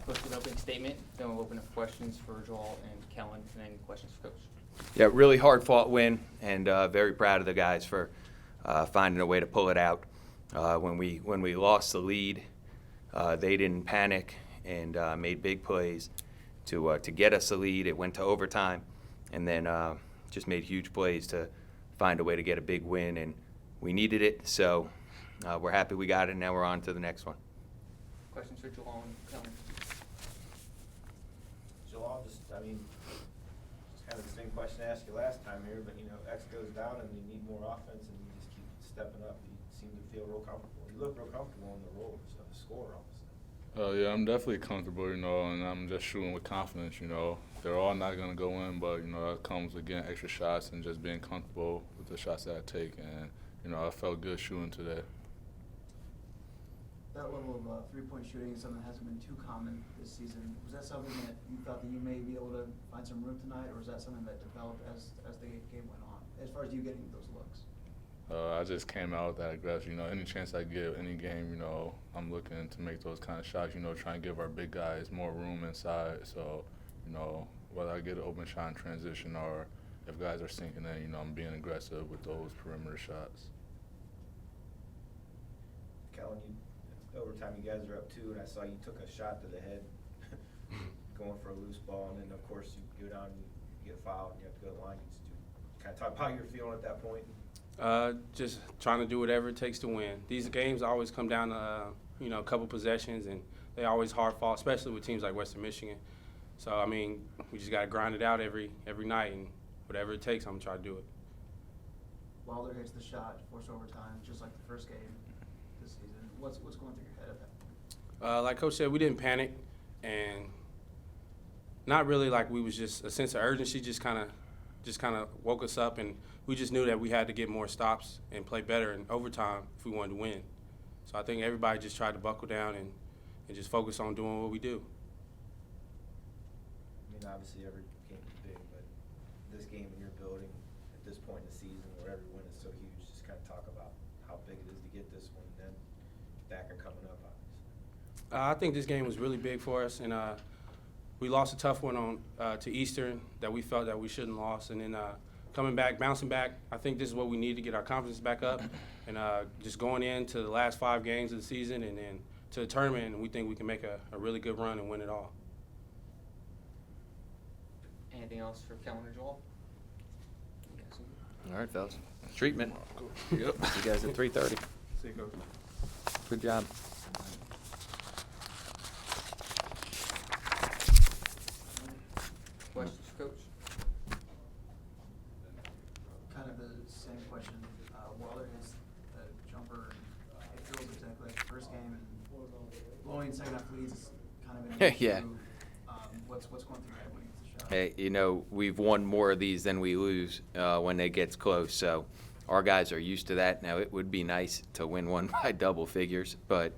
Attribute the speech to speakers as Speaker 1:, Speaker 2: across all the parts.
Speaker 1: Coach, an opening statement, then we'll open up questions for Joel and Kellen, and then questions for Coach.
Speaker 2: Yeah, really hard-fought win, and very proud of the guys for finding a way to pull it out. When we lost the lead, they didn't panic and made big plays to get us the lead. It went to overtime, and then just made huge plays to find a way to get a big win, and we needed it. So we're happy we got it, and now we're on to the next one.
Speaker 1: Questions for Joel and Kellen?
Speaker 3: Joel, it's kind of the same question I asked you last time here, but, X goes down and you need more offense and you just keep stepping up. You seem to feel real comfortable. You look real comfortable in the role of the scorer almost.
Speaker 4: Yeah, I'm definitely comfortable, and I'm just shooting with confidence, They're all not going to go in, but, that comes with getting extra shots and just being comfortable with the shots that I take. And, I felt good shooting today.
Speaker 5: That level of three-point shooting is something that hasn't been too common this season. Was that something that you thought that you may be able to find some room tonight, or was that something that developed as the game went on, as far as you getting those looks?
Speaker 4: I just came out with that aggressive. Any chance I get, any game, I'm looking to make those kind of shots, try and give our big guys more room inside. So, whether I get an open shot in transition or if guys are sinking in, I'm being aggressive with those perimeter shots.
Speaker 3: Kellen, overtime you guys are up 2, and I saw you took a shot to the head going for a loose ball, and then, of course, you go down and you get fouled and you have to go to the line. You kind of talk about how you're feeling at that point.
Speaker 6: Just trying to do whatever it takes to win. These games always come down to, a couple possessions, and they always hard fought, especially with teams like Western Michigan. So, we just got to grind it out every night, and whatever it takes, I'm going to try to do it.
Speaker 5: Wilder hits the shot, forced overtime, just like the first game this season. What's going through your head at that point?
Speaker 6: Like Coach said, we didn't panic, and not really like we was just a sense of urgency just kind of woke us up, and we just knew that we had to get more stops and play better in overtime if we wanted to win. So I think everybody just tried to buckle down and just focus on doing what we do.
Speaker 3: Obviously every game is big, but this game in your building at this point in the season where every win is so huge, just kind of talk about how big it is to get this one and then back and coming up, obviously.
Speaker 6: I think this game was really big for us, and we lost a tough one to Eastern that we felt that we shouldn't lost, and then coming back, bouncing back, I think this is what we need to get our confidence back up, and just going into the last 5 games of the season and then to the tournament, and we think we can make a really good run and win it all.
Speaker 1: Anything else for Kellen or Joel?
Speaker 2: All right, fellas. Treatment.
Speaker 4: Yep.
Speaker 2: See you guys at 3:30.
Speaker 4: See you, Coach.
Speaker 2: Good job.
Speaker 1: Questions for Coach?
Speaker 5: Kind of the same question. Wilder hits the jumper. It feels exactly like the first game, and blowing second half leads is kind of an issue.
Speaker 2: Yeah.
Speaker 5: What's going through your head when he hits the shot?
Speaker 2: Hey, we've won more of these than we lose when it gets close. So our guys are used to that. Now, it would be nice to win one by double figures, but,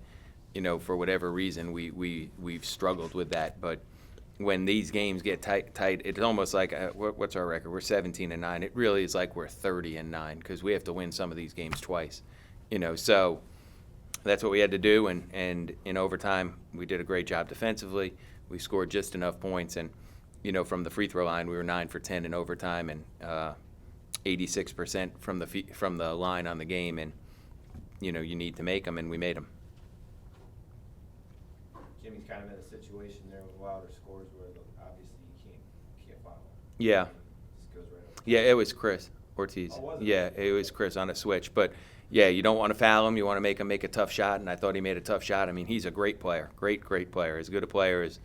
Speaker 2: for whatever reason, we've struggled with that. But when these games get tight, it's almost like, what's our record? We're 17-9. It really is like we're 30-9 because we have to win some of these games twice. So that's what we had to do. And in overtime, we did a great job defensively. We scored just enough points, and from the free throw line, we were 9 for 10 in overtime, and 86% from the line on the game. And you need to make them, and we made them.
Speaker 3: Jimmy's kind of in a situation there with Wilder scores where obviously you can't follow.
Speaker 2: Yeah.
Speaker 3: Just goes right up.
Speaker 2: Yeah, it was Chris Ortiz.
Speaker 3: Oh, was it?
Speaker 2: Yeah, it was Chris on a switch. But yeah, you don't want to foul him. You want to make him make a tough shot, and I thought he made a tough shot. He's a great player, great player, as good a player as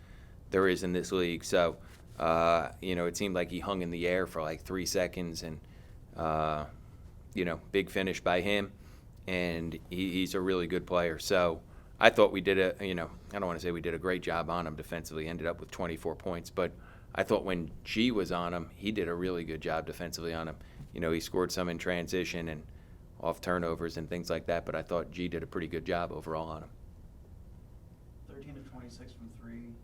Speaker 2: there is in this league. So, it seemed like he hung in the air for like 3 seconds, and big finish by him, and he's a really good player. So I thought we did I don't want to say we did a great job on him defensively, ended up with 24 points, but I thought when G was on him, he did a really good job defensively on him. He scored some in transition and off turnovers and things like that, but I thought G did a pretty good job overall on him.
Speaker 5: 13 of 26 from 3, and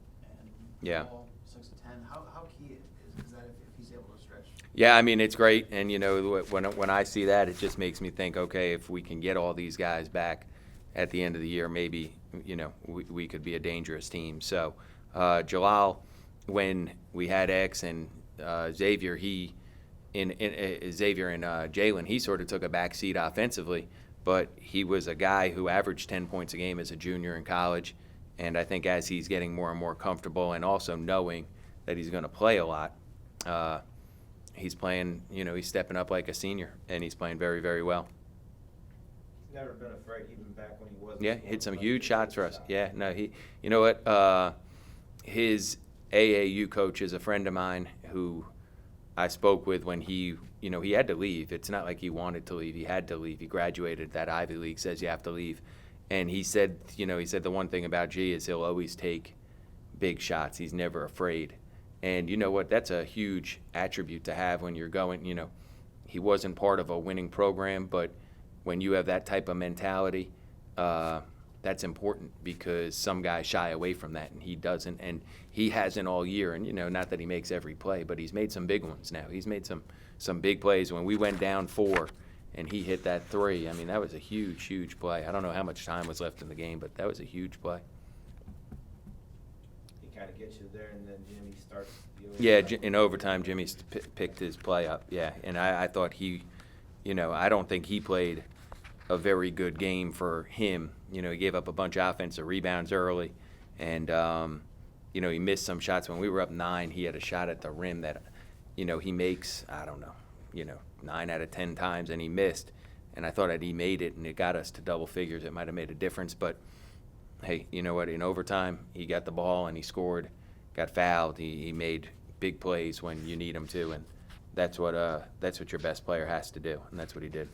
Speaker 2: Yeah.
Speaker 5: 6 of 10. How key is that if he's able to stretch?
Speaker 2: Yeah, it's great, and when I see that, it just makes me think, okay, if we can get all these guys back at the end of the year, maybe we could be a dangerous team. So Jalal, when we had X and Xavier, Xavier and Jalen, he sort of took a back seat offensively, but he was a guy who averaged 10 points a game as a junior in college. And I think as he's getting more and more comfortable and also knowing that he's going to play a lot, he's playing, he's stepping up like a senior, and he's playing very, very well.
Speaker 3: He's never been afraid, even back when he wasn't.
Speaker 2: Yeah, hit some huge shots for us. Yeah, no, you know what? His AAU coach is a friend of mine who I spoke with when he had to leave. It's not like he wanted to leave. He had to leave. He graduated. That Ivy League says you have to leave. And he said the one thing about G is he'll always take big shots. He's never afraid. And you know what? That's a huge attribute to have when you're going, he wasn't part of a winning program, but when you have that type of mentality, that's important because some guys shy away from that, and he doesn't. And he hasn't all year. And, not that he makes every play, but he's made some big ones now. He's made some big plays. When we went down 4 and he hit that 3, I mean, that was a huge, huge play. I don't know how much time was left in the game, but that was a huge play.
Speaker 3: He kind of gets you there, and then Jimmy starts
Speaker 2: Yeah, in overtime, Jimmy picked his play up. Yeah, and I thought he, I don't think he played a very good game for him. He gave up a bunch of offensive rebounds early, and he missed some shots. When we were up 9, he had a shot at the rim that, he makes, I don't know, 9 out of 10 times, and he missed. And I thought that he made it, and it got us to double figures. It might have made a difference, but hey, you know what? In overtime, he got the ball and he scored. Got fouled. He made big plays when you need him to, and that's what your best player has to do, and that's what he did.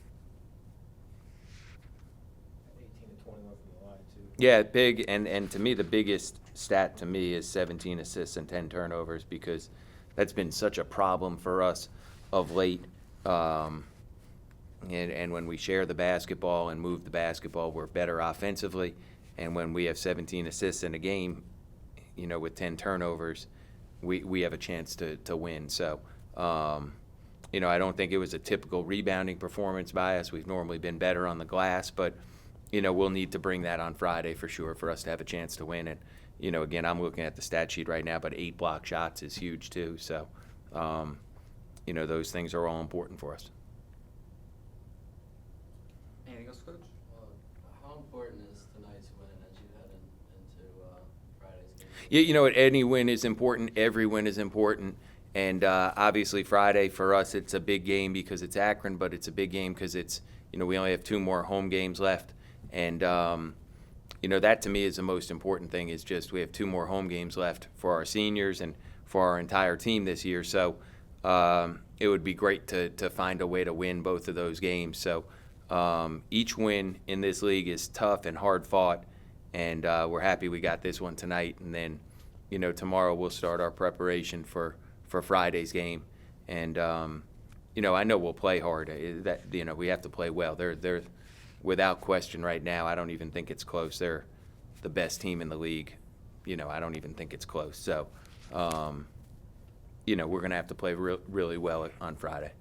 Speaker 3: 18 to 21 from the line, too.
Speaker 2: Yeah, big, and to me, the biggest stat to me is 17 assists and 10 turnovers, because that's been such a problem for us of late. And when we share the basketball and move the basketball, we're better offensively. And when we have 17 assists in a game, with 10 turnovers, we have a chance to win. So, I don't think it was a typical rebounding performance by us. We've normally been better on the glass, but, we'll need to bring that on Friday for sure for us to have a chance to win. And, again, I'm looking at the stat sheet right now, but 8 block shots is huge too. So, those things are all important for us.
Speaker 1: Anything else, Coach?
Speaker 7: How important is tonight's win as you head into Friday's game?
Speaker 2: Yeah, any win is important. Every win is important. And obviously Friday for us, it's a big game because it's Akron, but it's a big game because it's, we only have 2 more home games left. And, that to me is the most important thing, is just we have 2 more home games left for our seniors and for our entire team this year. So it would be great to find a way to win both of those games. So each win in this league is tough and hard fought, and we're happy we got this one tonight. And then, tomorrow we'll start our preparation for Friday's game. And, I know we'll play hard. We have to play well. They're without question right now. I don't even think it's close. They're the best team in the league. I don't even think it's close. So, we're going to have to play really well on Friday.